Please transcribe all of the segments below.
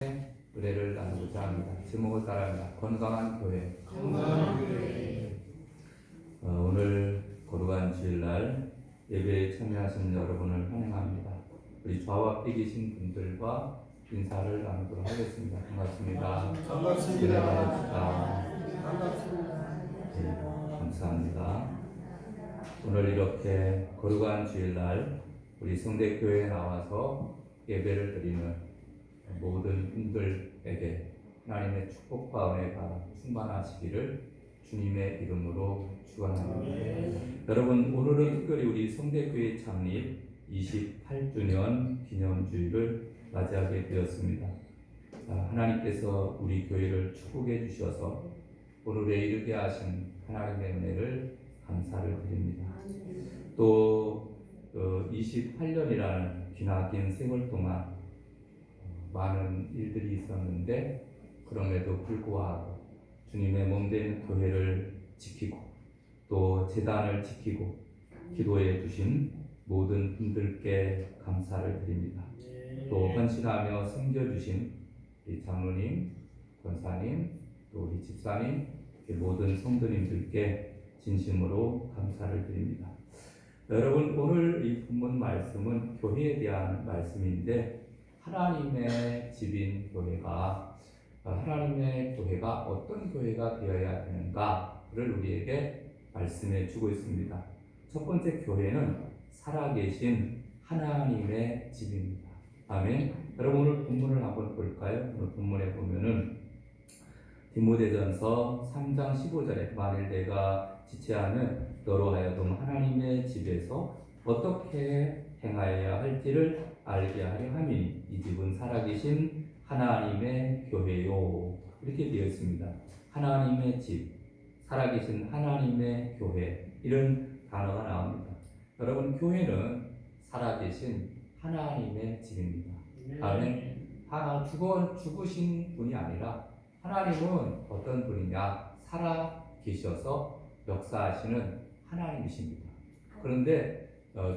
의뢰를 나누고자 합니다. 제목을 따라합니다. 건강한 교회. 오늘 거룩한 주일날 예배에 참여하신 여러분을 환영합니다. 우리 좌와 삐 계신 분들과 인사를 나누도록 하겠습니다. 반갑습니다. 반갑습니다. 네, 감사합니다. 오늘 이렇게 거룩한 주일날 우리 성대교회에 나와서 예배를 드리는 모든 분들에게 하나님의 축복과 은혜가 충만하시기를 주님의 이름으로 축원합니다. 여러분, 오늘은 특별히 우리 성대교회 창립 28주년 기념주일을 맞이하게 되었습니다. 하나님께서 우리 교회를 축복해 주셔서 오늘에 이르게 하신 하나님의 은혜를 감사를 드립니다. 또 28년이라는 기나긴 세월 동안 많은 일들이 있었는데 그럼에도 불구하고 주님의 몸된 교회를 지키고 또 제단을 지키고 기도해 주신 모든 분들께 감사를 드립니다. 또 헌신하며 섬겨주신 우리 장로님, 권사님, 또 우리 집사님, 모든 성도님들께 진심으로 감사를 드립니다. 여러분, 오늘 이 본문 말씀은 교회에 대한 말씀인데 하나님의 집인 교회가 하나님의 교회가 어떤 교회가 되어야 되는가를 우리에게 말씀해 주고 있습니다. 첫 번째 교회는 살아계신 하나님의 집입니다. 아멘. 여러분, 오늘 본문을 한번 볼까요? 오늘 본문에 보면은 디모데전서 3장 15절에 만일 내가 지체하면 너로 하여금 하나님의 집에서 어떻게 행하여야 할지를 알게 하려 함이니 이 집은 살아계신 하나님의 교회요. 이렇게 되어 있습니다. 하나님의 집, 살아계신 하나님의 교회, 이런 단어가 나옵니다. 여러분, 교회는 살아계신 하나님의 집입니다. 아멘. 죽으신 분이 아니라 하나님은 어떤 분이냐? 살아계셔서 역사하시는 하나님이십니다. 그런데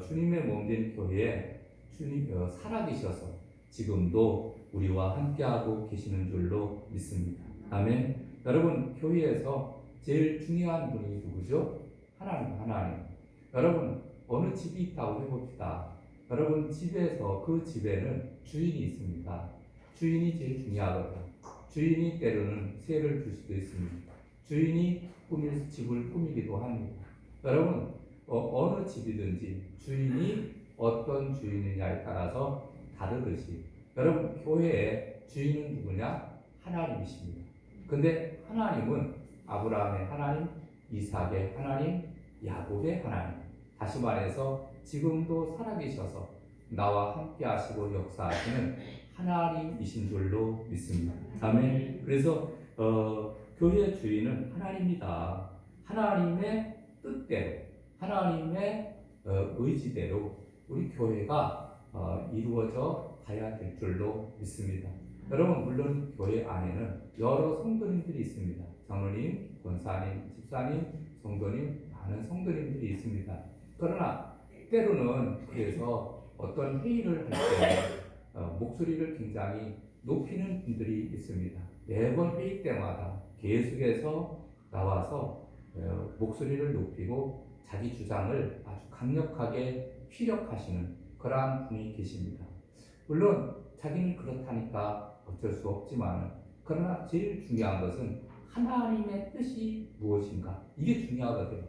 주님의 몸된 교회에 주님 살아계셔서 지금도 우리와 함께하고 계시는 줄로 믿습니다. 아멘. 여러분, 교회에서 제일 중요한 분이 누구죠? 하나님. 여러분, 어느 집이 있다고 해봅시다. 여러분, 집에서 그 집에는 주인이 있습니다. 주인이 제일 중요하거든요. 주인이 때로는 세를 줄 수도 있습니다. 주인이 집을 꾸미기도 합니다. 여러분, 어느 집이든지 주인이 어떤 주인이냐에 따라서 다르듯이 여러분, 교회의 주인은 누구냐? 하나님이십니다. 근데 하나님은 아브라함의 하나님, 이삭의 하나님, 야곱의 하나님, 다시 말해서 지금도 살아계셔서 나와 함께 하시고 역사하시는 하나님이신 줄로 믿습니다. 아멘. 그래서 교회의 주인은 하나님이다. 하나님의 뜻대로, 하나님의 의지대로 우리 교회가 이루어져 가야 될 줄로 믿습니다. 여러분, 물론 교회 안에는 여러 성도님들이 있습니다. 장로님, 권사님, 집사님, 성도님, 많은 성도님들이 있습니다. 그러나 때로는 그래서 어떤 회의를 할 때 목소리를 굉장히 높이는 분들이 있습니다. 매번 회의 때마다 계속해서 나와서 목소리를 높이고 자기 주장을 아주 강력하게 피력하시는 그러한 분이 계십니다. 물론 자기는 그렇다니까 어쩔 수 없지만 그러나 제일 중요한 것은 하나님의 뜻이 무엇인가, 이게 중요하거든요.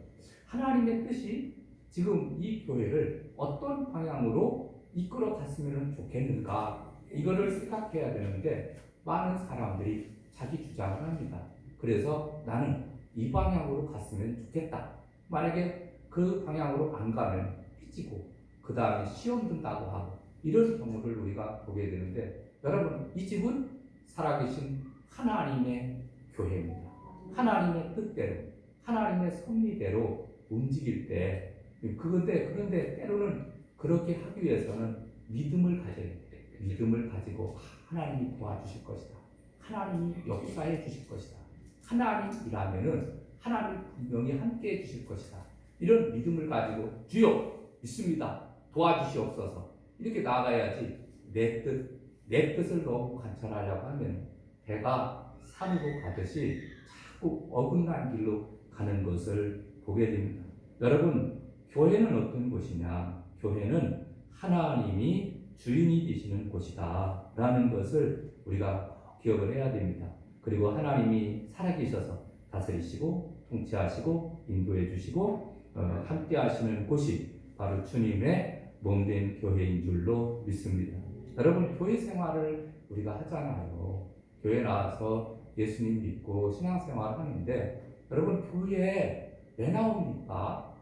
하나님의 뜻이 지금 이 교회를 어떤 방향으로 이끌어 갔으면 좋겠는가, 이거를 생각해야 되는데 많은 사람들이 자기 주장을 합니다. 그래서 나는 이 방향으로 갔으면 좋겠다. 만약에 그 방향으로 안 가면 삐지고 그 다음에 시험 든다고 하고 이런 경우를 우리가 보게 되는데, 여러분, 이 집은 살아계신 하나님의 교회입니다. 하나님의 뜻대로, 하나님의 섭리대로 움직일 때 그런데 때로는 그렇게 하기 위해서는 믿음을 가져야 돼요. 믿음을 가지고 하나님이 도와주실 것이다. 하나님이 역사해 주실 것이다. 하나님이라면은 하나님 분명히 함께 해 주실 것이다. 이런 믿음을 가지고 주여 믿습니다. 도와주시옵소서. 이렇게 나아가야지 내 뜻, 내 뜻을 너무 관철하려고 하면 배가 산으로 가듯이 자꾸 어긋난 길로 가는 것을 보게 됩니다. 여러분, 교회는 어떤 곳이냐? 교회는 하나님이 주인이 되시는 곳이다 라는 것을 우리가 기억을 해야 됩니다. 그리고 하나님이 살아계셔서 다스리시고 통치하시고 인도해 주시고 함께 하시는 곳이 바로 주님의 몸된 교회인 줄로 믿습니다. 여러분, 교회 생활을 우리가 하잖아요. 교회 나와서 예수님 믿고 신앙생활을 하는데 여러분, 교회에 왜 나옵니까?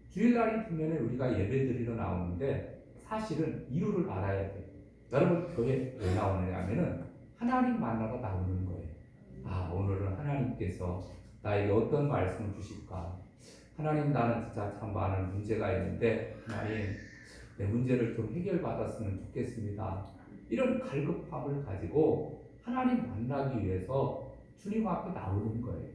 주일날이 되면 우리가 예배드리러 나오는데 사실은 이유를 알아야 돼요. 여러분, 교회 왜 나오느냐 하면은 하나님 만나러 나오는 거예요. 아, 오늘은 하나님께서 나에게 어떤 말씀을 주실까? 하나님, 나는 진짜 참 많은 문제가 있는데 하나님, 내 문제를 좀 해결받았으면 좋겠습니다. 이런 갈급함을 가지고 하나님 만나기 위해서 주님 앞에 나오는 거예요.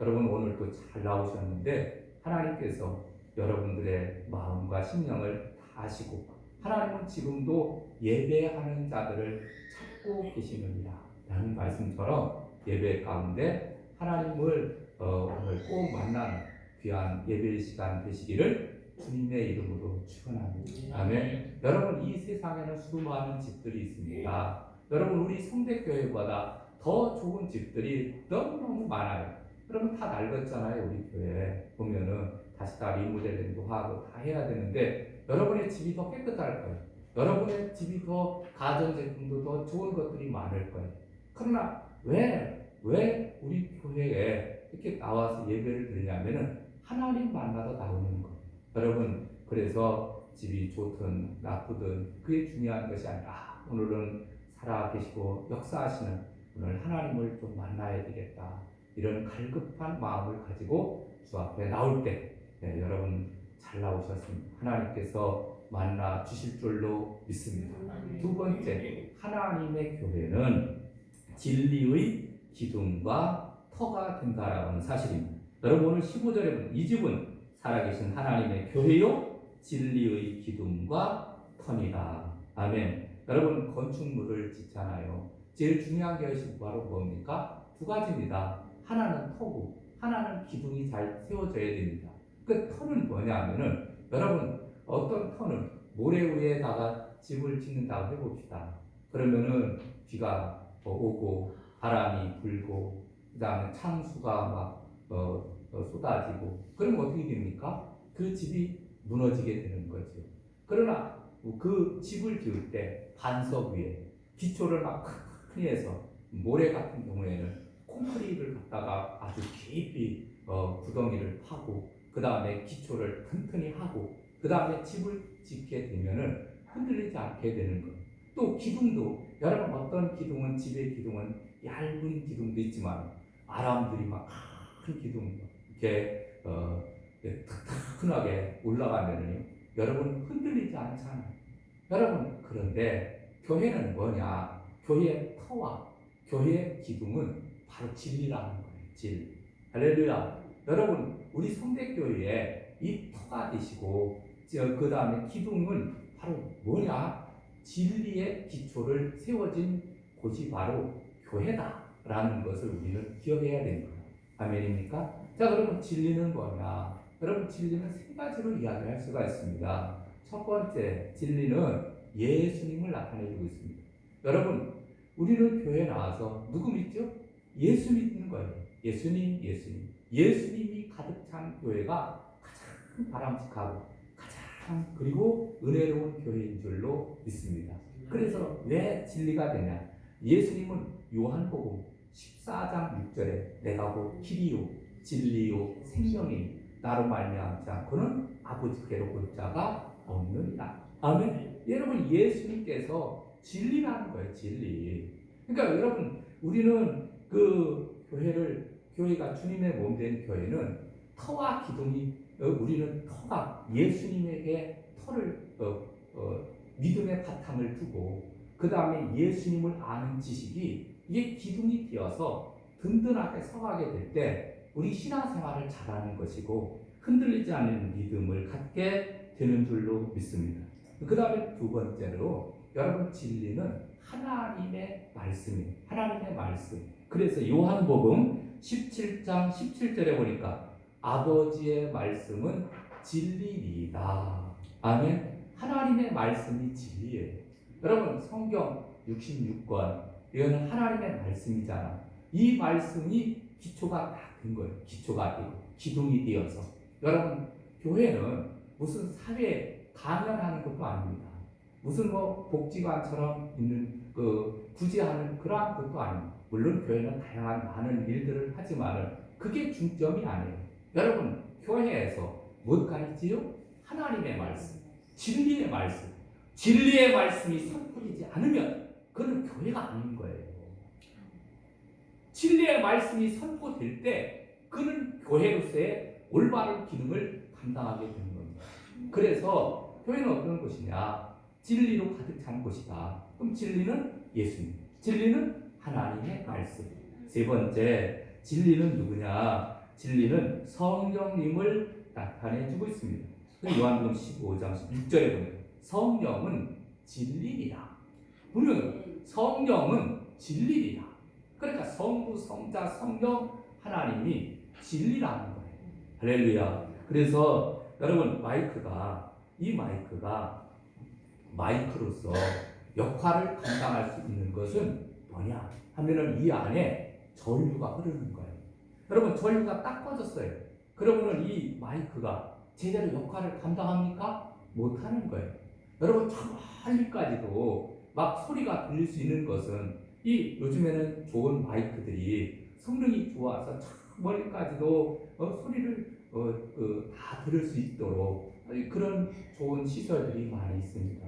여러분, 오늘도 잘 나오셨는데 하나님께서 여러분들의 마음과 심령을 다 아시고 하나님은 지금도 예배하는 자들을 찾고 계시느니라 라는 말씀처럼 예배 가운데 하나님을 오늘 꼭 만나는 귀한 예배 시간 되시기를 주님의 이름으로 축원합니다. 아멘. 여러분, 이 세상에는 수많은 집들이 있습니다. 여러분, 우리 성대교회보다 더 좋은 집들이 너무너무 많아요. 여러분, 다 낡았잖아요. 우리 교회 보면은 다시 다 리모델링도 하고 다 해야 되는데 여러분의 집이 더 깨끗할 거예요. 여러분의 집이 더 가전제품도 더 좋은 것들이 많을 거예요. 그러나 왜 우리 교회에 이렇게 나와서 예배를 드리냐면은 하나님 만나러 나오는 거예요. 여러분, 그래서 집이 좋든 나쁘든 그게 중요한 것이 아니라 오늘은 살아계시고 역사하시는 오늘 하나님을 좀 만나야 되겠다. 이런 갈급한 마음을 가지고 주 앞에 나올 때 여러분 잘 나오셨습니다. 하나님께서 만나 주실 줄로 믿습니다. 두 번째, 하나님의 교회는 진리의 기둥과 터가 된다라는 사실입니다. 여러분, 오늘 15절에 보면 이 집은 살아계신 하나님의 교회요 진리의 기둥과 터니라. 아멘. 여러분, 건축물을 짓잖아요. 제일 중요한 것이 바로 뭡니까? 두 가지입니다. 하나는 터고 하나는 기둥이 잘 세워져야 됩니다. 그 터는 뭐냐 하면은 여러분, 어떤 터는 모래 위에다가 집을 짓는다고 해봅시다. 그러면은 비가 오고 바람이 불고 그 다음에 창수가 막 쏟아지고 그러면 어떻게 됩니까? 그 집이 무너지게 되는 거죠. 그러나 그 집을 지을 때 반석 위에 기초를 막 튼튼히 해서 모래 같은 경우에는 콘크리트를 갖다가 아주 깊이 구덩이를 파고 그 다음에 기초를 튼튼히 하고 그 다음에 집을 짓게 되면은 흔들리지 않게 되는 거예요. 또 기둥도 여러분, 어떤 기둥은 집의 기둥은 얇은 기둥도 있지만 아람들이 막 큰 기둥 이렇게 튼튼하게 올라가면은요 여러분 흔들리지 않잖아요. 여러분, 그런데 교회는 뭐냐? 교회의 터와 교회의 기둥은 바로 진리라는 거예요. 진리. 할렐루야. 여러분, 우리 성대교회에 이 터가 되시고 그 다음에 기둥은 바로 뭐냐? 진리의 기초를 세워진 곳이 바로 교회다라는 것을 우리는 기억해야 됩니다. 아멘입니까? 자, 그러면 진리는 뭐냐? 여러분, 진리는 세 가지로 이야기할 수가 있습니다. 첫 번째, 진리는 예수님을 나타내주고 있습니다. 여러분, 우리는 교회에 나와서 누구 믿죠? 예수 믿는 거예요. 예수님. 예수님이 가득 찬 교회가 가장 바람직하고 가장 그리고 은혜로운 교회인 줄로 믿습니다. 그래서 왜 진리가 되냐? 예수님은 요한복음 14장 6절에 내가 곧 길이요 진리요 생명이 나로 말미암지 않고는 아버지께로 올 자가 없느니라. 아멘. 여러분, 예수님께서 진리라는 거예요. 진리. 그러니까 여러분, 우리는 그 교회가 주님의 몸 된 교회는 터와 기둥이 우리는 터가 예수님에게 터를 믿음의 바탕을 두고 그 다음에 예수님을 아는 지식이 이게 기둥이 되어서 든든하게 서가게 될 때 우리 신앙생활을 잘하는 것이고 흔들리지 않는 믿음을 갖게 되는 줄로 믿습니다. 그 다음에 두 번째로 여러분 진리는 하나님의 말씀이에요. 하나님의 말씀. 그래서 요한복음 17장 17절에 보니까 아버지의 말씀은 진리이다. 아멘. 하나님의 말씀이 진리예요. 여러분 성경 66권 이거는 하나님의 말씀이잖아. 이 말씀이 기초가 다 된 거예요. 기초가 되고 기둥이 되어서 여러분 교회는 무슨 사회 강연하는 것도 아닙니다. 무슨 뭐 복지관처럼 있는 굳이 하는 그러한 것도 아닙니다. 물론 교회는 다양한 많은 일들을 하지만은 그게 중점이 아니에요. 여러분 교회에서 뭘 가르치요? 하나님의 말씀, 진리의 말씀. 진리의 말씀이 선포되지 않으면 그는 교회가 아닌 거예요. 진리의 말씀이 선포될 때 그는 교회로서의 올바른 기능을 감당하게 되는 겁니다. 그래서 교회는 어떤 곳이냐? 진리로 가득 찬 곳이다. 그럼 진리는 예수님, 진리는 하나님의 말씀. 세 번째, 진리는 누구냐? 진리는 성령님을 나타내주고 있습니다. 요한복음 15장 6절에 보면 성령은 진리이다. 분명히 성령은 진리이다. 그러니까 성부, 성자, 성령 하나님이 진리라는 거예요. 할렐루야. 그래서 여러분 이 마이크가 마이크로서 역할을 감당할 수 있는 것은 뭐냐 하면은 이 안에 전류가 흐르는 거예요. 여러분 전류가 딱 꺼졌어요. 그러면은 이 마이크가 제대로 역할을 감당합니까? 못하는 거예요. 여러분 저 멀리까지도 막 소리가 들릴 수 있는 것은 이 요즘에는 좋은 마이크들이 성능이 좋아서 저 멀리까지도 소리를 다 들을 수 있도록 그런 좋은 시설들이 많이 있습니다.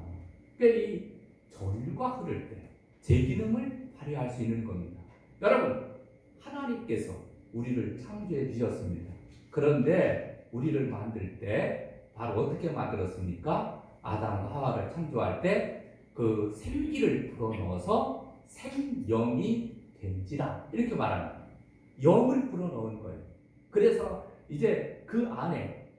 그러니까 이 전류가 흐를 때 제 기능을 발휘할 수 있는 겁니다. 여러분 하나님께서 우리를 창조해 주셨습니다. 그런데 우리를 만들 때 바로 어떻게 만들었습니까? 아담과 하와를 창조할 때 그 생기를 불어넣어서 생영이 된지라 이렇게 말합니다. 영을 불어넣은 거예요. 그래서 이제 그 안에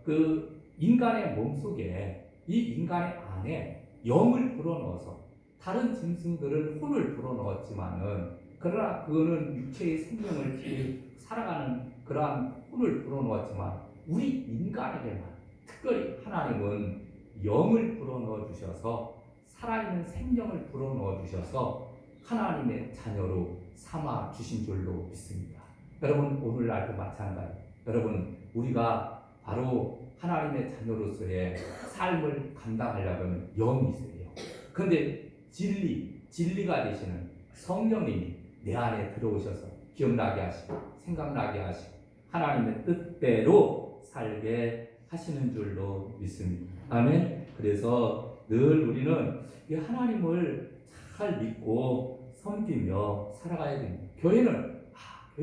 그 인간의 몸속에 이 인간의 안에 영을 불어넣어서 다른 짐승들은 혼을 불어넣었지만은 그러나 그거는 육체의 생명을 살아가는 그러한 혼을 불어넣었지만 우리 인간에게만 특별히 하나님은 영을 불어넣어 주셔서 살아있는 생명을 불어넣어 주셔서 하나님의 자녀로 삼아 주신 줄로 믿습니다. 여러분 오늘날도 마찬가지. 여러분 우리가 바로 하나님의 자녀로서의 삶을 감당하려면 영이 있어야 돼요. 그런데 진리가 되시는 성령님이 내 안에 들어오셔서 기억나게 하시고 생각나게 하시고 하나님의 뜻대로 살게 하시는 줄로 믿습니다. 아멘. 그래서 늘 우리는 이 하나님을 잘 믿고 섬기며 살아가야 됩니다. 교회는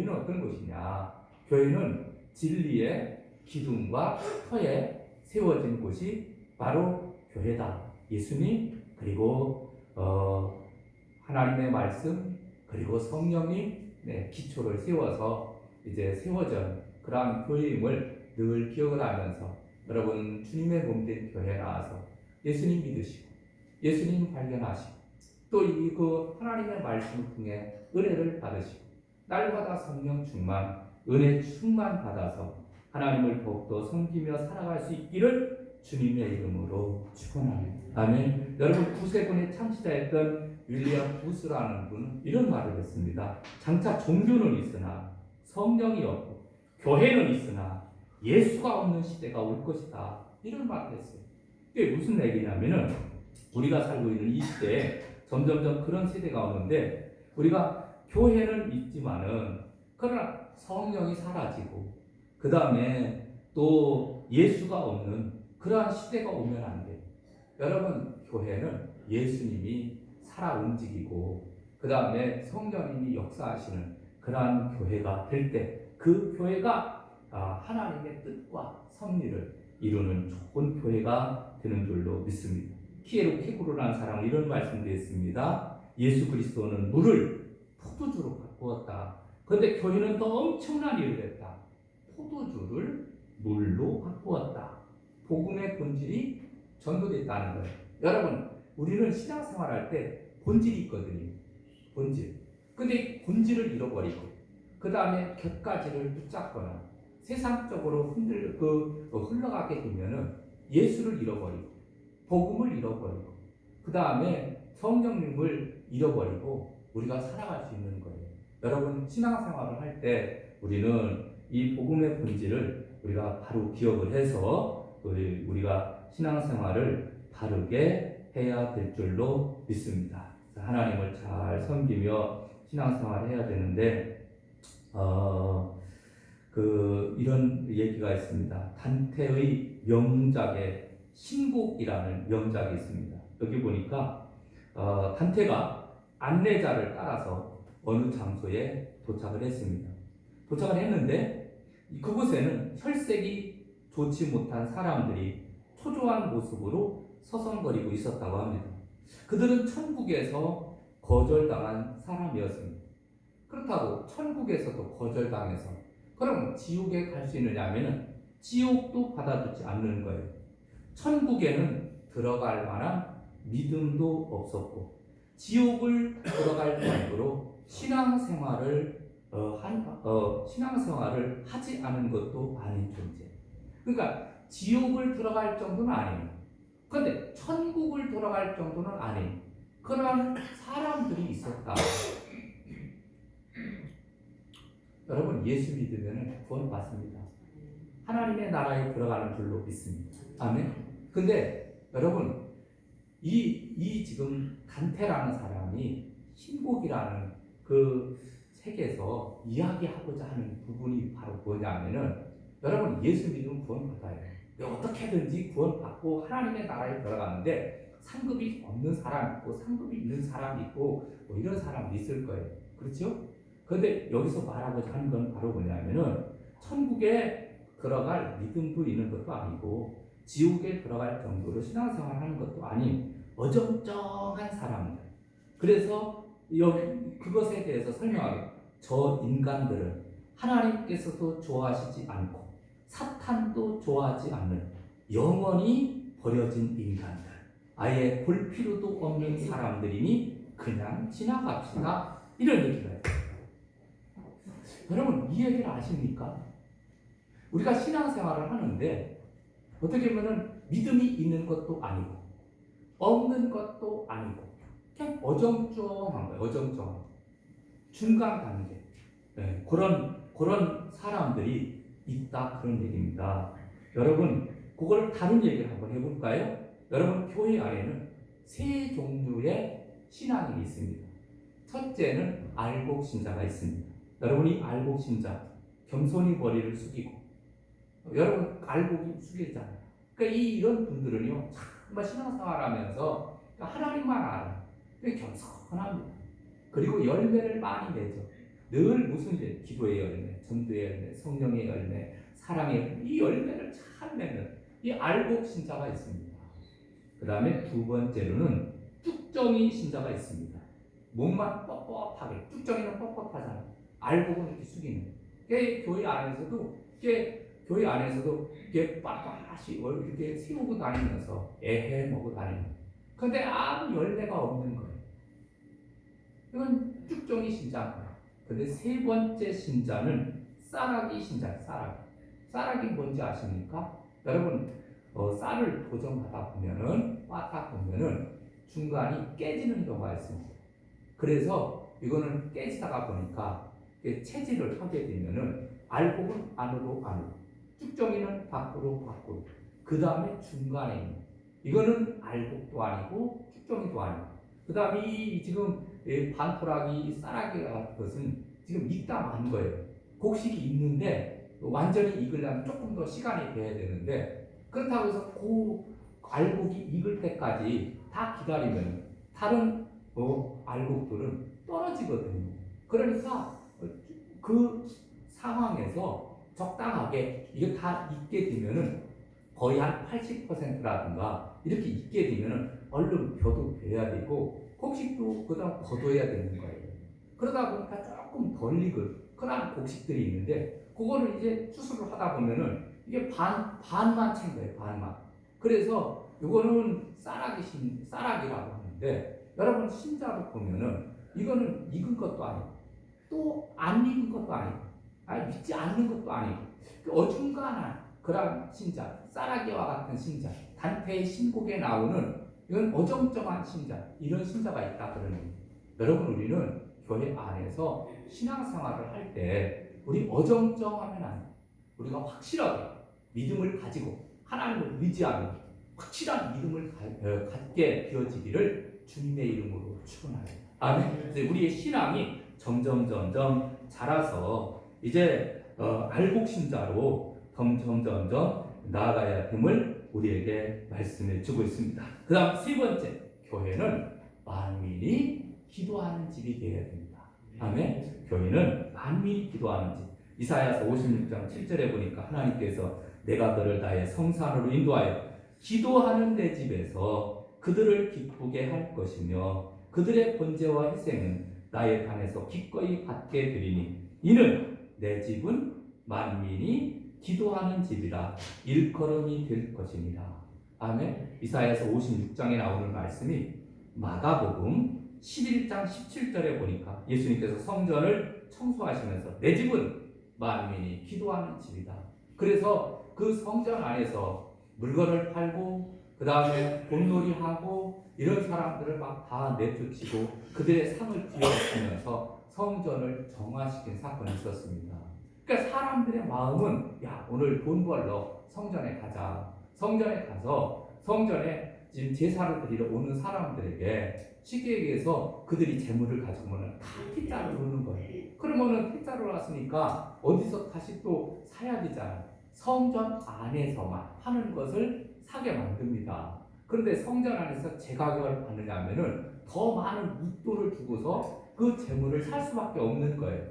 어떤 곳이냐? 교회는 진리의 기둥과 터에 세워진 곳이 바로 교회다. 예수님 그리고 하나님의 말씀 그리고 성령님 기초를 세워서 이제 세워진 그러한 교회임을 늘 기억을 하면서 여러분 주님의 몸된 교회에 나와서 예수님 믿으시고 예수님 발견하시고 또 이 그 하나님의 말씀을 통해 은혜를 받으시고 날마다 성령 충만 은혜 충만 받아서 하나님을 더욱더 섬기며 살아갈 수 있기를 주님의 이름으로 축원합니다. 아멘. 여러분 구세군의 창시자였던 윌리엄 부스라는 분은 이런 말을 했습니다. 장차 종교는 있으나 성령이 없고 교회는 있으나 예수가 없는 시대가 올 것이다. 이런 말을 했어요. 이게 무슨 얘기냐면은 우리가 살고 있는 이 시대에 점점점 그런 세대가 오는데 우리가 교회는 있지만은 그러나 성령이 사라지고 그 다음에 또 예수가 없는 그러한 시대가 오면 안 돼요. 여러분 교회는 예수님이 살아 움직이고 그 다음에 성령님이 역사하시는 그러한 교회가 될 때 그 교회가 하나님의 뜻과 섭리를 이루는 좋은 교회가 되는 줄로 믿습니다. 피에로 케구로라는 사람은 이런 말씀도 했습니다. 예수 그리스도는 물을 포도주로 바꾸었다. 그런데 교회는 더 엄청난 일을 했다. 포도주를 물로 바꾸었다. 복음의 본질이 전도됐다는 거예요. 여러분, 우리는 신앙생활 할 때 본질이 있거든요. 본질. 근데 본질을 잃어버리고, 그 다음에 곁가지를 붙잡거나, 세상적으로 흘러가게 되면은 예수를 잃어버리고, 복음을 잃어버리고, 그 다음에 성령님을 잃어버리고, 우리가 살아갈 수 있는 거예요. 여러분, 신앙생활을 할 때 우리는 이 복음의 본질을 우리가 바로 기억을 해서 우리가 신앙생활을 바르게 해야 될 줄로 믿습니다. 하나님을 잘 섬기며 신앙생활을 해야 되는데 이런 얘기가 있습니다. 단테의 명작에 신곡이라는 명작이 있습니다. 여기 보니까 단테가 안내자를 따라서 어느 장소에 도착을 했습니다. 도착을 했는데 그곳에는 혈색이 좋지 못한 사람들이 초조한 모습으로 서성거리고 있었다고 합니다. 그들은 천국에서 거절당한 사람이었습니다. 그렇다고 천국에서도 거절당해서 그럼 지옥에 갈 수 있느냐 하면은 지옥도 받아주지 않는 거예요. 천국에는 들어갈 만한 믿음도 없었고 지옥을 들어갈 정도로 신앙생활을 하지 않은 것도 아닌 존재. 그러니까 지옥을 들어갈 정도는 아니에요. 그런데 천국을 들어갈 정도는 아니에요. 그런 사람들이 있었다. 여러분, 예수 믿으면 구원 받습니다. 하나님의 나라에 들어가는 줄로 믿습니다. 아멘. 근데 여러분, 이 지금 단테라는 사람이 신곡이라는 그 책에서 이야기하고자 하는 부분이 바로 뭐냐면은 여러분, 예수 믿으면 구원 받아요. 어떻게든지 구원 받고 하나님의 나라에 들어가는데 상급이 없는 사람 있고 상급이 있는 사람 있고 뭐 이런 사람도 있을 거예요. 그렇죠? 그런데 여기서 말하고자 하는 건 바로 뭐냐면은 천국에 들어갈 믿음도 있는 것도 아니고 지옥에 들어갈 정도로 신앙생활 하는 것도 아닌 어정쩡한 사람들. 그래서 그것에 대해서 설명하고 저 인간들은 하나님께서도 좋아하시지 않고 사탄도 좋아하지 않는 영원히 버려진 인간들, 아예 볼 필요도 없는 사람들이니 그냥 지나갑시다. 이런 얘기가 해요. 여러분, 이 얘기를 아십니까? 우리가 신앙생활을 하는데 어떻게 보면 믿음이 있는 것도 아니고 없는 것도 아니고 그냥 어정쩡한 거예요. 어정쩡한 중간 단계. 네, 그런 사람들이 있다, 그런 얘기입니다. 여러분, 그걸 다른 얘기를 한번 해볼까요? 여러분, 교회 안에는 세 종류의 신앙인이 있습니다. 첫째는 알곡신자가 있습니다. 여러분이 알곡신자, 겸손히 머리를 숙이고, 여러분 알곡이 숙이잖아요. 그러니까 이런 분들은요, 정말 신앙생활 하면서 하나님만 알아요. 겸손합니다. 그리고 열매를 많이 내죠. 늘 무슨 일? 기도의 열매, 전도의 열매, 성령의 열매, 사랑의 열매, 이 열매를 잘 내는 이 알곡 신자가 있습니다. 그 다음에 두 번째로는 쭉정이 신자가 있습니다. 몸만 뻣뻣하게, 쭉정이는 뻣뻣하잖아요. 알곡은 이렇게 숙이는. 교회 안에서도 이게 빳빳이 이렇게 세우고 다니면서 애해 먹고 다니는. 그런데 아무 열매가 없는 거예요. 이건 쭉정이 신자인 거예요. 근데 세 번째 신자는 쌀아기 신자예요. 쌀아기 뭔지 아십니까? 여러분, 쌀을 도정하다 보면은 빻다 보면은 중간이 깨지는 경우가 있습니다. 그래서 이거는 깨지다가 보니까 체질을 하게 되면은 알곡은 안으로 쭉정이는 밖으로 그 다음에 중간에 있는 이거는 알곡도 아니고 쭉정이도 아니고 그 다음에 이 지금 반토락이 쌀아기 같은 것은 지금 익다 만 거예요. 곡식이 있는데 완전히 익으려면 조금 더 시간이 돼야 되는데 그렇다고 해서 그 알곡이 익을 때까지 다 기다리면 다른 알곡들은 떨어지거든요. 그러니까 그 상황에서 적당하게 이게 다 익게 되면은 거의 한 80%라든가 이렇게 익게 되면은 얼른 벼도 베야 되고 곡식도 그다음 걷어야 되는 거예요. 그러다 보니까 조금 덜 익은 그런 곡식들이 있는데 그거를 이제 추수를 하다 보면은 이게 반만 챈 거예요. 반만. 그래서 이거는 쌀락이라고 하는데 여러분 신자로 보면은 이거는 익은 것도 아니고 또 안 익은 것도 아니고 믿지 않는 것도 아니고 어중간한 그런 신자, 쌀락이와 같은 신자, 단테의 신곡에 나오는 이건 어정쩡한 신자, 이런 신자가 있다 그러는 거예요. 여러분 우리는 교회 안에서 신앙생활을 할 때 우리 어정쩡하면 안 돼요. 우리가 확실하게 믿음을 가지고 하나님을 의지하는 확실한 믿음을 갖게 되어지기를 주님의 이름으로 축원합니다. 아멘. 이제 우리의 신앙이 점점 자라서 이제 알곡신자로 점점 나아가야 됨을 우리에게 말씀해 주고 있습니다. 그 다음 세 번째, 교회는 만민이 기도하는 집이 되어야 됩니다. 아멘. 교회는 만민이 기도하는 집. 이사야서 56장 7절에 보니까 하나님께서 내가 그를 나의 성산으로 인도하여 기도하는 내 집에서 그들을 기쁘게 할 것이며 그들의 번제와 희생은 나의 단에서 기꺼이 받게 되리니 이는 내 집은 만민이 기도하는 집이라 일컬음이 될 것이니라. 아멘. 이사야서 56장에 나오는 말씀이 마가복음 11장 17절에 보니까 예수님께서 성전을 청소하시면서 내 집은 만민이 기도하는 집이다. 그래서 그 성전 안에서 물건을 팔고 그 다음에 돈놀이하고 이런 사람들을 막 다 내쫓고 그들의 상을 뒤엎으면서 성전을 정화시킨 사건이 있었습니다. 그러니까 사람들의 마음은 야 오늘 돈 벌러 성전에 가자. 성전에 가서 성전에 지금 제사를 드리러 오는 사람들에게 쉽게 얘기해서 그들이 재물을 가지고 오면 다 피자를 놓는 거예요. 그러면은 피자를 왔으니까 어디서 다시 또 사야 되잖아요. 성전 안에서만 하는 것을 사게 만듭니다. 그런데 성전 안에서 제 가격을 받느냐면은 더 많은 웃돈을 주고서 그 재물을 살 수밖에 없는 거예요.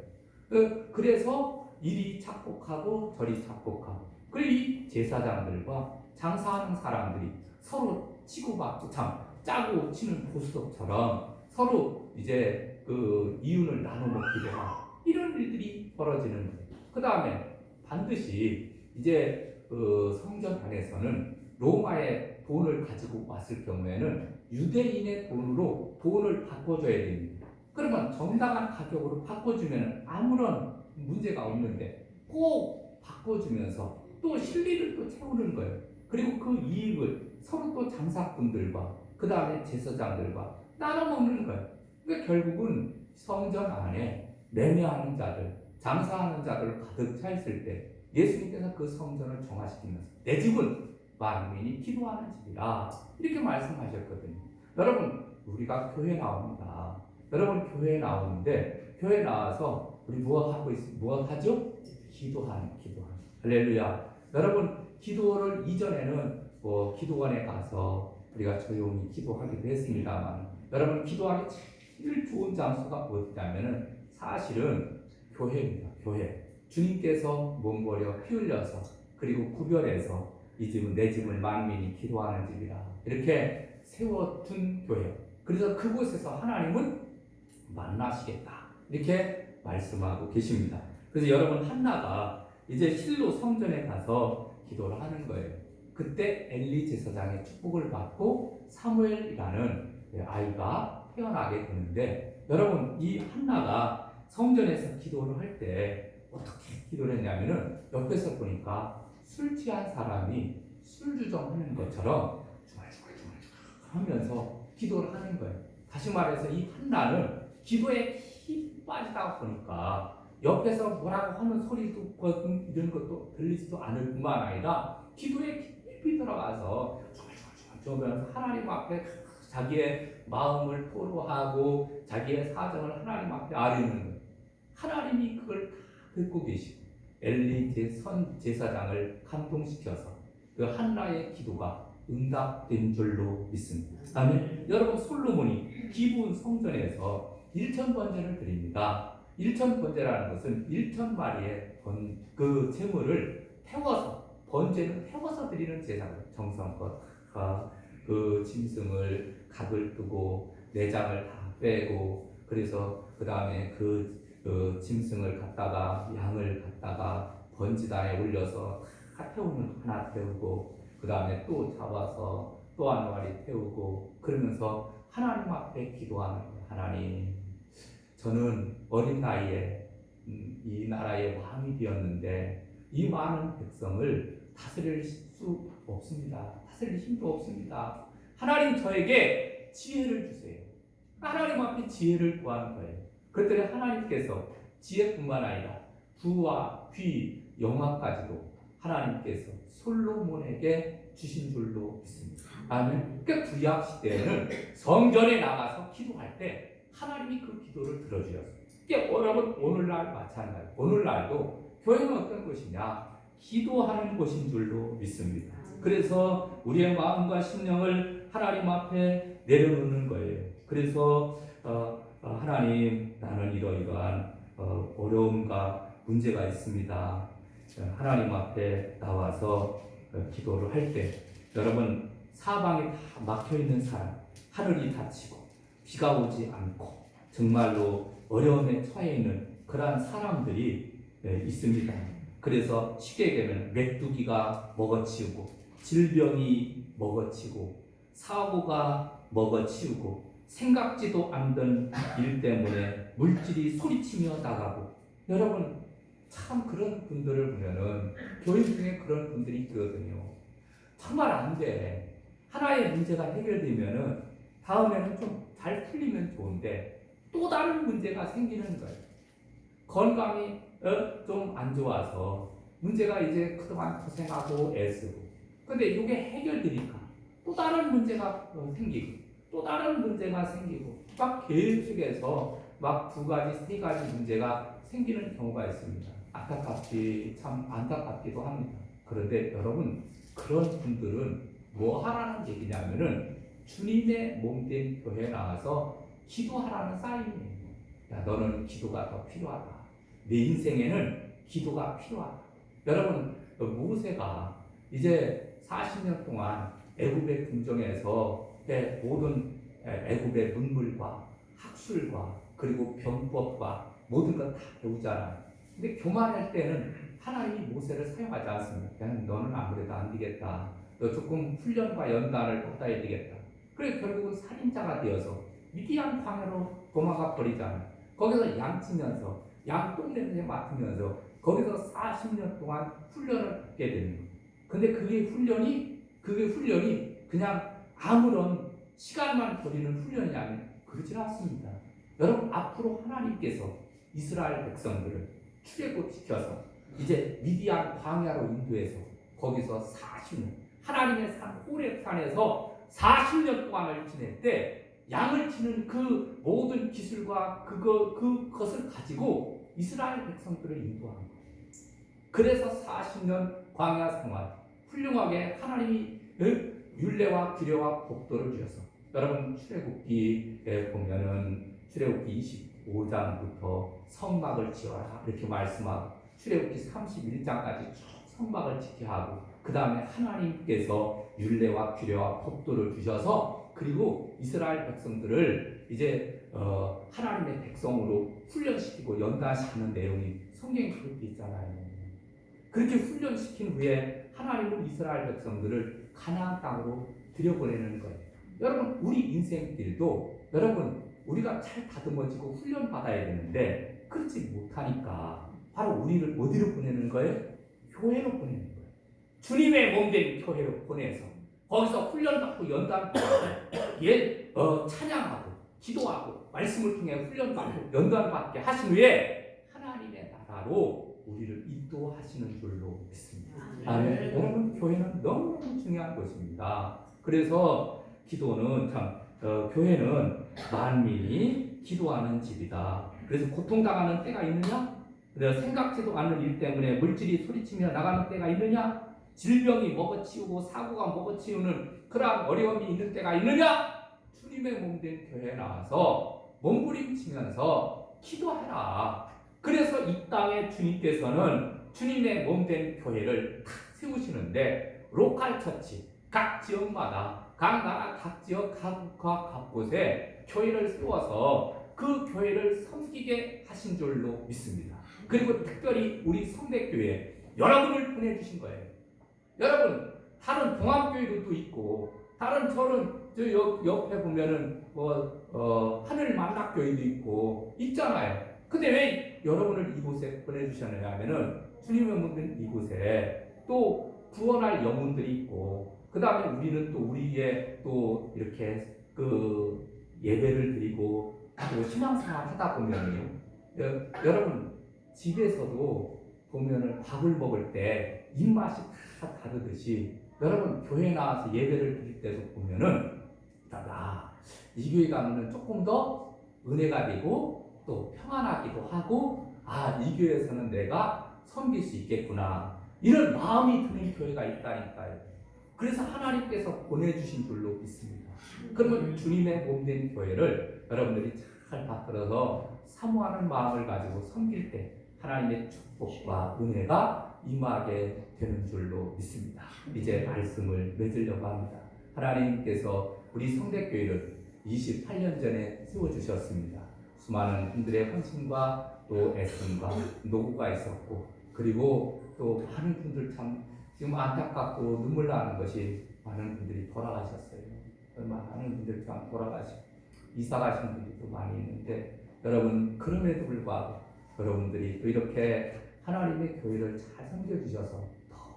그래서 이리 착복하고 저리 착복하고 그리고 이 제사장들과 장사하는 사람들이 서로 치고받고 참 짜고 치는 고스톱처럼 서로 이제 그 이윤을 나눠 먹기도 하고 이런 일들이 벌어지는 거예요. 그 다음에 반드시 이제 그 성전 안에서는 로마의 돈을 가지고 왔을 경우에는 유대인의 돈으로 돈을 바꿔줘야 됩니다. 그러면 정당한 가격으로 바꿔주면 아무런 문제가 없는데 꼭 바꿔주면서 또 실리를 또 채우는 거예요. 그리고 그 이익을 서로 또 장사꾼들과 그 다음에 제사장들과 나눠 먹는 거예요. 그러니까 결국은 성전 안에 매매하는 자들, 장사하는 자들 가득 차 있을 때 예수님께서 그 성전을 정화시키면서 내 집은 만민이 기도하는 집이라 이렇게 말씀하셨거든요. 여러분 우리가 교회 나옵니다. 여러분 교회에 나오는데 교회 나와서 우리 무엇 하죠? 기도하는. 할렐루야. 여러분 기도를 이전에는 뭐 기도원에 가서 우리가 조용히 기도하기도 했습니다만 여러분 기도하기 제일 좋은 장소가 어디냐면은 사실은 교회입니다. 교회. 주님께서 몸버려 피 흘려서 그리고 구별해서 이 집은 내 집을 만민이 기도하는 집이라 이렇게 세워둔 교회. 그래서 그곳에서 하나님은 만나시겠다 이렇게 말씀하고 계십니다. 그래서 여러분 한나가 이제 실로 성전에 가서 기도를 하는 거예요. 그때 엘리 제사장의 축복을 받고 사무엘이라는 아이가 태어나게 되는데 여러분 이 한나가 성전에서 기도를 할 때 어떻게 기도를 했냐면은 옆에서 보니까 술 취한 사람이 술 주정하는 것처럼 하면서 기도를 하는 거예요. 다시 말해서 이 한나는 기도에 힘 빠지다 보니까 옆에서 뭐라고 하는 소리도 이런 것도 들리지도 않을 뿐만 아니라 기도에 깊이 들어가서 저면서 하나님 앞에 자기의 마음을 토로하고 자기의 사정을 하나님 앞에 아뢰는 거예요. 하나님이 그걸 다 듣고 계시고 엘리 제사장을 감동시켜서 그 한나의 기도가 응답된 줄로 믿습니다. 아멘. 여러분 솔로몬이 기브온 성전에서 1,000번제를 드립니다. 1,000번제라는 것은 1,000마리의 그 제물을 태워서 번제는 태워서 드리는 제사를 정성껏 그 짐승을 각을 뜨고 내장을 다 빼고 그래서 그 다음에 그 짐승을 갖다가 양을 갖다가 번지단에 올려서 태우는 하나 태우고 그 다음에 또 잡아서 또 한 마리 태우고 그러면서 하나님 앞에 기도하는 거예요. 하나님, 저는 어린 나이에 이 나라의 왕이 되었는데 이 많은 백성을 다스릴 수 없습니다. 다스릴 힘도 없습니다. 하나님, 저에게 지혜를 주세요. 하나님 앞에 지혜를 구하는 거예요. 그랬더니 하나님께서 지혜뿐만 아니라 부와 귀, 영화까지도 하나님께서 솔로몬에게 주신 줄로 믿습니다. 아멘. 그러니까 구약 시대에는 성전에 나가서 기도할 때 하나님이 그 기도를 들어주셨어요. 그러니까 여러분, 오늘날 마찬가지. 오늘날도 교회는 어떤 곳이냐? 기도하는 곳인 줄로 믿습니다. 그래서 우리의 마음과 심령을 하나님 앞에 내려놓는 거예요. 그래서 하나님, 나는 이러이러한 어려움과 문제가 있습니다. 하나님 앞에 나와서 기도를 할 때, 여러분, 사방에 다 막혀있는 사람, 하늘이 닫히고 비가 오지 않고 정말로 어려움에 처해 있는 그러한 사람들이 있습니다. 그래서 쉽게 얘기하면 메뚜기가 먹어치우고, 질병이 먹어치고, 사고가 먹어치우고, 생각지도 않던 일 때문에 물질이 소리치며 나가고, 여러분, 참 그런 분들을 보면은 교회 중에 그런 분들이 있거든요. 정말 안 돼. 하나의 문제가 해결되면은 다음에는 좀 잘 풀리면 좋은데 또 다른 문제가 생기는 거예요. 건강이 좀 안 좋아서 문제가 이제 그동안 고생하고 애쓰고, 근데 이게 해결되니까 또 다른 문제가 생기고 또 다른 문제가 생기고 막 계속해서 막 2가지, 3가지 문제가 생기는 경우가 있습니다. 참 안타깝기도 합니다. 그런데 여러분, 그런 분들은 뭐 하라는 얘기냐면은 주님의 몸된 교회에 나와서 기도하라는 사인이에요. 야, 너는 기도가 더 필요하다. 내 인생에는 기도가 필요하다. 여러분, 모세가 이제 40년 동안 애굽의 궁정에서 모든 애굽의 문물과 학술과 그리고 병법과 모든 것 다 배우잖아요. 근데 교만할 때는 하나님이 모세를 사용하지 않습니다. 그냥 너는 아무래도 안 되겠다. 너 조금 훈련과 연단을 받아야 되겠다. 그래 결국은 살인자가 되어서 미디안 광야로 도망가 버리잖아요. 거기서 양 치면서 양 똥냄새 맡으면서 거기서 40년 동안 훈련을 받게 되는 거예요. 근데 그게 훈련이 그냥 아무런 시간만 버리는 훈련이 아니에요. 그렇지 않습니다. 여러분, 앞으로 하나님께서 이스라엘 백성들을 출애굽시켜서 이제 미디안 광야로 인도해서 거기서 40년 하나님의 산 호렙산에서 40년 동안을 지낼 때 양을 치는 그 모든 기술과 그것을 가지고 이스라엘 백성들을 인도하는 거예요. 그래서 40년 광야 생활 훌륭하게 하나님이 율례와 규례와 법도를 주셔서, 여러분 출애굽기에 보면은 출애굽기 25장부터 성막을 지어라 이렇게 말씀하고 출애굽기 31장까지 성막을 짓게 하고, 그 다음에 하나님께서 율례와 규례와 법도를 주셔서 그리고 이스라엘 백성들을 이제 하나님의 백성으로 훈련시키고 연단시키는 내용이 성경에 그렇게 있잖아요. 그렇게 훈련시킨 후에 하나님은 이스라엘 백성들을 가나안 땅으로 들여보내는 거예요. 여러분, 우리 인생길도 여러분 우리가 잘 다듬어지고 훈련받아야 되는데 그렇지 못하니까 바로 우리를 어디로 보내는 거예요? 교회로 보내는 거예요. 주님의 몸된 교회로 보내서 거기서 훈련받고 연단받고 찬양하고 기도하고 말씀을 통해 훈련받고 연단받게 하신 후에 하나님의 나라로 우리를 인도하시는 줄로 믿습니다. 아멘. 여러분, 교회는 너무너무 중요한 것입니다. 그래서 기도는 교회는 만민이 기도하는 집이다. 그래서 고통당하는 때가 있느냐? 생각지도 않는 일 때문에 물질이 소리치며 나가는 때가 있느냐? 질병이 먹어치우고 사고가 먹어치우는 그러한 어려움이 있는 때가 있느냐? 주님의 몸된 교회에 나와서 몸부림치면서 기도하라. 그래서 이 땅에 주님께서는 주님의 몸된 교회를 탁 세우시는데 로컬 처치, 각 지역마다 각 나라 각 지역 각 곳에 교회를 세워서 그 교회를 섬기게 하신 줄로 믿습니다. 그리고 특별히 우리 성대교회 여러분을 보내주신 거예요. 여러분, 다른 봉합교회도 있고 다른 절은 저 옆에 보면은 하늘 만락교회도 있고 있잖아요. 근데 왜 여러분을 이곳에 보내주셨느냐 하면은 주님의 몸된 이곳에 또 구원할 영혼들이 있고, 그 다음에 우리는 또 우리의 또 이렇게 그 예배를 드리고 또 신앙생활 하다 보면요, 여러분 집에서도 보면은 밥을 먹을 때 입맛이 다 다르듯이 여러분 교회 나와서 예배를 드릴 때도 보면은 이 교회 가면은 조금 더 은혜가 되고 또 평안하기도 하고, 이 교회에서는 내가 섬길 수 있겠구나, 이런 마음이 드는 교회가 있다니까요. 그래서 하나님께서 보내주신 줄로 믿습니다. 그러면 주님의 몸된 교회를 여러분들이 잘 받들어서 사모하는 마음을 가지고 섬길 때 하나님의 축복과 은혜가 임하게 되는 줄로 믿습니다. 이제 말씀을 맺으려고 합니다. 하나님께서 우리 성대교회를 28년 전에 세워주셨습니다. 수많은 분들의 헌신과 또 애씀과 노고가 있었고, 그리고 또 많은 분들 참 지금 안타깝고 눈물 나는 것이 많은 분들이 돌아가셨어요. 많은 분들이 참 돌아가시고 이사 가신 분들도 많이 있는데, 여러분 그럼에도 불구하고 여러분들이 또 이렇게 하나님의 교회를 잘 섬겨주셔서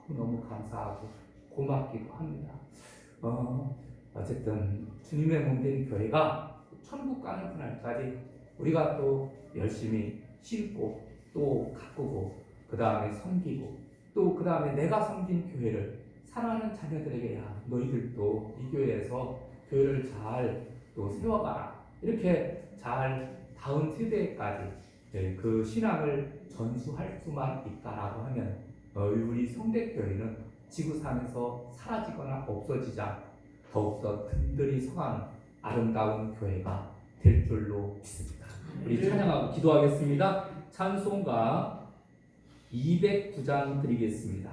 너무 감사하고 고맙기도 합니다. 어쨌든 주님의 몸된 교회가 천국 가는 그날까지 우리가 또 열심히 심고 또 가꾸고 그 다음에 섬기고 또 그 다음에 내가 섬긴 교회를 사랑하는 자녀들에게, 야 너희들도 이 교회에서 교회를 잘 또 세워가라, 이렇게 잘 다음 세대까지 그 신앙을 전수할 수만 있다라고 하면 우리 성대교회는 지구상에서 사라지거나 없어지지 않고 더욱더 든든히 서가는 아름다운 교회가 될 줄로 믿습니다. 우리 찬양하고 기도하겠습니다. 찬송가 209장 드리겠습니다.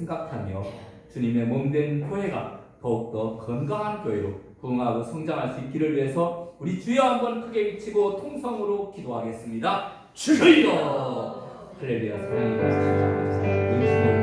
생각하며 주님의 몸된 교회가 더욱더 건강한 교회로 부흥하고 성장할 수 있기를 위해서 우리 주여 한번 크게 외치고 통성으로 기도하겠습니다. 주여! 할렐루야. 사랑이 가시는